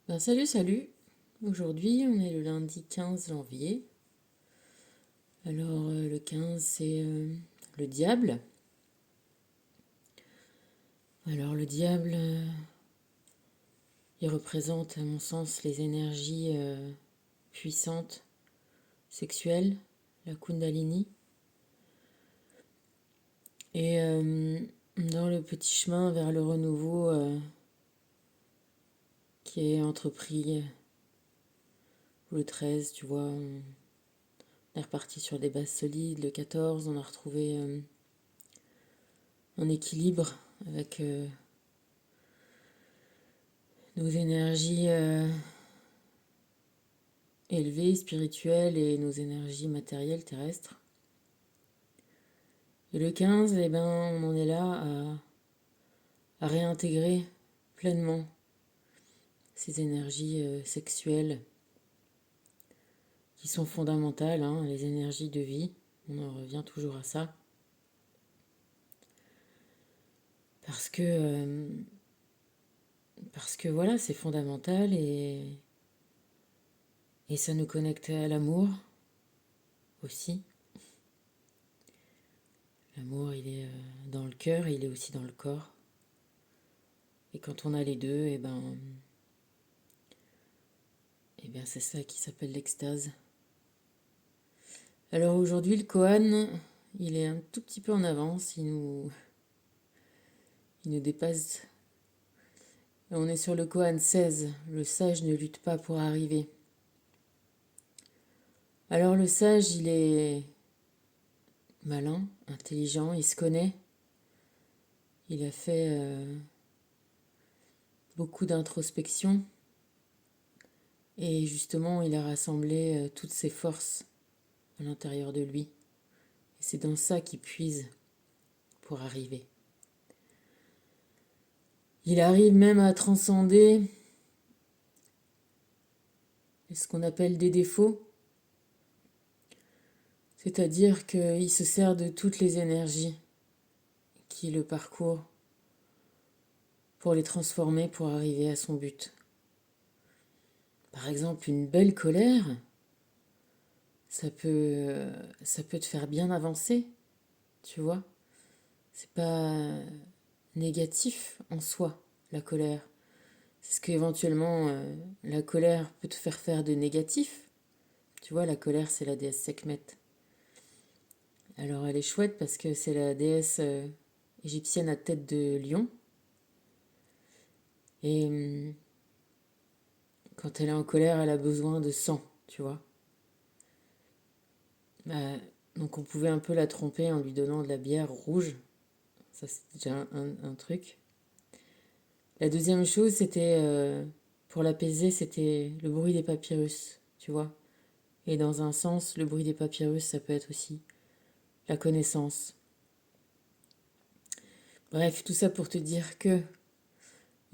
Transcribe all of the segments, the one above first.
Salut. Aujourd'hui, on est le lundi 15 janvier. Alors, le 15, c'est le diable. Alors, le diable, il représente, à mon sens, les énergies puissantes, sexuelles, la Kundalini. Et dans le petit chemin vers le renouveau qui est entrepris le 13, tu vois, on est reparti sur des bases solides. Le 14, on a retrouvé un équilibre avec nos énergies élevées, spirituelles et nos énergies matérielles terrestres. Et le 15, eh ben, on en est là à réintégrer pleinement ces énergies sexuelles qui sont fondamentales, hein, les énergies de vie. On en revient toujours à ça. Parce que, euh, parce que voilà, c'est fondamental et ça nous connecte à l'amour aussi. L'amour, il est dans le cœur et il est aussi dans le corps. Et quand on a les deux, eh bien c'est ça qui s'appelle l'extase. Alors aujourd'hui, le Kohan, il est un tout petit peu en avance, il nous dépasse. On est sur le Kohan 16, le sage ne lutte pas pour arriver. Alors le sage, il est malin, intelligent, il se connaît, il a fait beaucoup d'introspection et justement, il a rassemblé toutes ses forces à l'intérieur de lui. Et c'est dans ça qu'il puise pour arriver. Il arrive même à transcender ce qu'on appelle des défauts, c'est-à-dire qu'il se sert de toutes les énergies qui le parcourent pour les transformer pour arriver à son but. Par exemple, une belle colère, ça peut, ça peut te faire bien avancer, tu vois. C'est pas négatif en soi, la colère. C'est ce qu'éventuellement la colère peut te faire de négatif. Tu vois, la colère, c'est la déesse Sekhmet. Alors elle est chouette parce que c'est la déesse égyptienne à tête de lion. Et quand elle est en colère, elle a besoin de sang, tu vois. Bah, donc on pouvait un peu la tromper en lui donnant de la bière rouge. Ça, c'est déjà un truc. La deuxième chose, c'était, pour l'apaiser, c'était le bruit des papyrus, tu vois. Et dans un sens, le bruit des papyrus, ça peut être aussi la connaissance. Bref, tout ça pour te dire que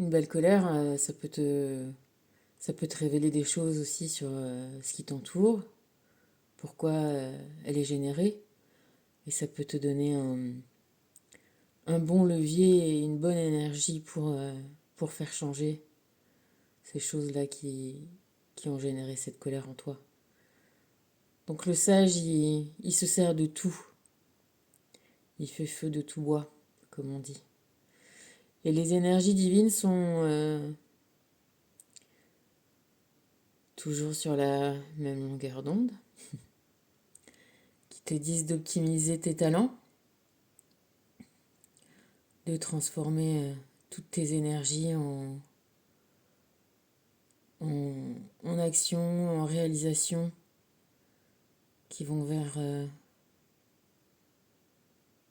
une belle colère, ça peut te révéler des choses aussi sur ce qui t'entoure, pourquoi elle est générée, et ça peut te donner un bon levier et une bonne énergie pour faire changer ces choses-là qui ont généré cette colère en toi. Donc le sage, il se sert de tout. Il fait feu de tout bois, comme on dit. Et les énergies divines sont toujours sur la même longueur d'onde, qui te disent d'optimiser tes talents, de transformer toutes tes énergies en action, en réalisation, qui vont vers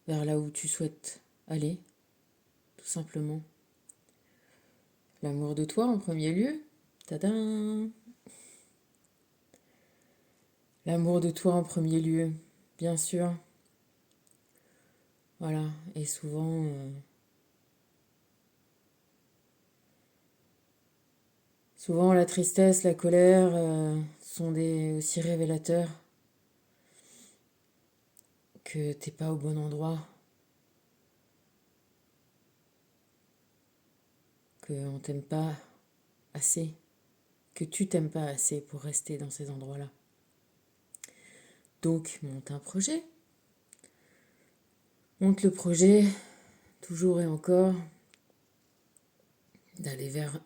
là où tu souhaites aller, tout simplement. L'amour de toi en premier lieu. Tadam! L'amour de toi en premier lieu, bien sûr. Voilà. Et souvent la tristesse, la colère sont aussi révélateurs que t'es pas au bon endroit, qu'on t'aime pas assez. que tu t'aimes pas assez pour rester dans ces endroits-là. Donc, monte un projet. Monte le projet, toujours et encore, d'aller vers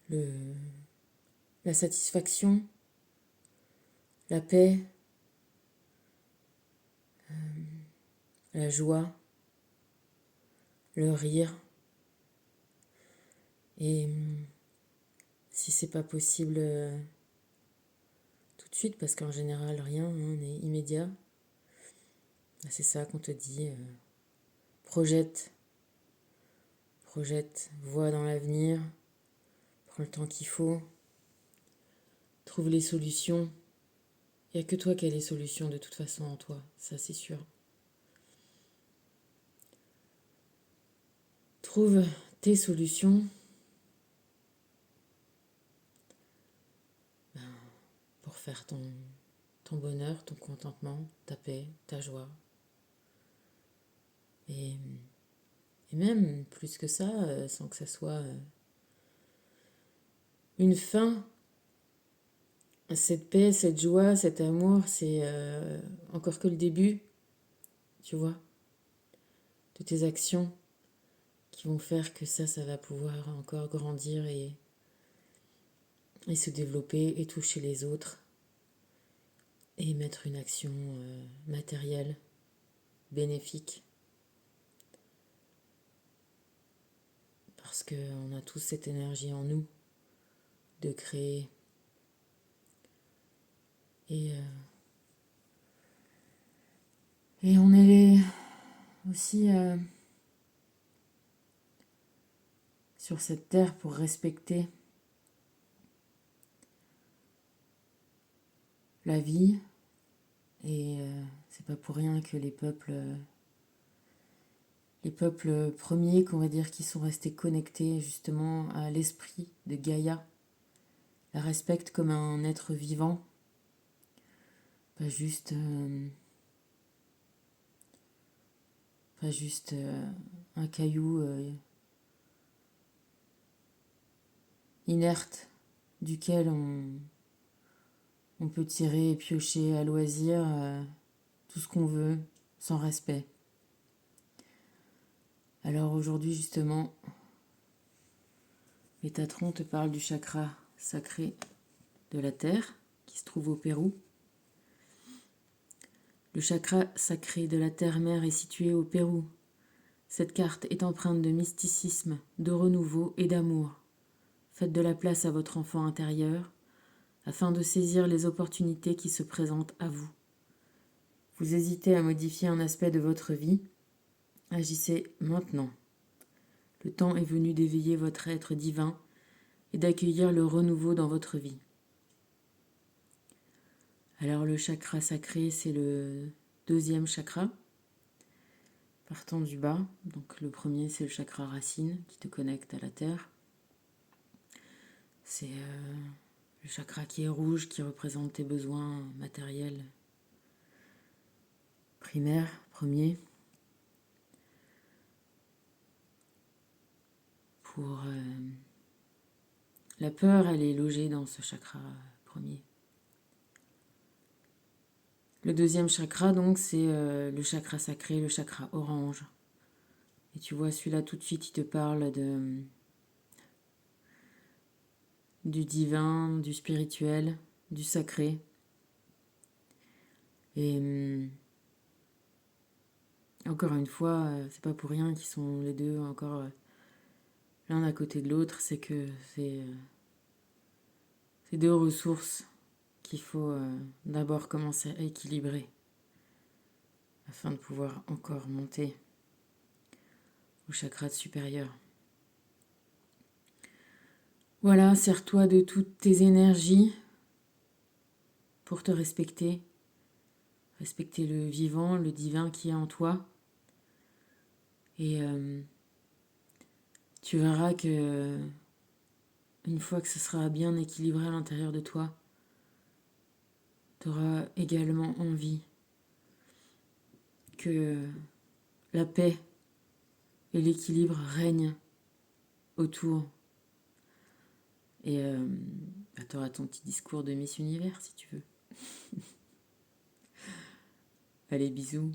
le, la satisfaction, la paix, la joie, le rire. Et si c'est pas possible tout de suite, parce qu'en général rien n'est immédiat, c'est ça qu'on te dit. Projette, vois dans l'avenir, prends le temps qu'il faut, trouve les solutions. Il n'y a que toi qui as les solutions de toute façon en toi, ça c'est sûr. Trouve tes solutions pour faire ton bonheur, ton contentement, ta paix, ta joie. Et même plus que ça, sans que ça soit une fin, cette paix, cette joie, cet amour, c'est encore que le début, tu vois, de tes actions qui vont faire que ça va pouvoir encore grandir et se développer et toucher les autres et mettre une action matérielle, bénéfique. Parce qu'on a tous cette énergie en nous de créer. Et on est aussi sur cette terre pour respecter la vie. Et c'est pas pour rien que les peuples premiers, qu'on va dire, qui sont restés connectés justement à l'esprit de Gaïa, la respectent comme un être vivant, pas juste un caillou inerte duquel on peut tirer et piocher à loisir tout ce qu'on veut, sans respect. Alors aujourd'hui justement, Métatron te parle du chakra sacré de la Terre, qui se trouve au Pérou. Le chakra sacré de la Terre-Mère est situé au Pérou. Cette carte est empreinte de mysticisme, de renouveau et d'amour. Faites de la place à votre enfant intérieur, afin de saisir les opportunités qui se présentent à vous. Vous hésitez à modifier un aspect de votre vie? Agissez maintenant. Le temps est venu d'éveiller votre être divin et d'accueillir le renouveau dans votre vie. Alors le chakra sacré, c'est le 2e chakra, partant du bas. Donc le premier, c'est le chakra racine qui te connecte à la terre. C'est le chakra qui est rouge, qui représente tes besoins matériels primaires, premiers. Pour la peur, elle est logée dans ce chakra premier. Le 2e chakra, donc, c'est le chakra sacré, le chakra orange. Et tu vois, celui-là, tout de suite, il te parle du divin, du spirituel, du sacré. Et encore une fois, c'est pas pour rien qu'ils sont les deux encore l'un à côté de l'autre. C'est que c'est deux ressources qu'il faut d'abord commencer à équilibrer afin de pouvoir encore monter au chakra supérieur. Voilà, sers-toi de toutes tes énergies pour te respecter. Respecter le vivant, le divin qui est en toi. Et tu verras que une fois que ce sera bien équilibré à l'intérieur de toi, tu auras également envie que la paix et l'équilibre règnent autour Et tu auras ton petit discours de Miss Univers si tu veux. Allez, bisous.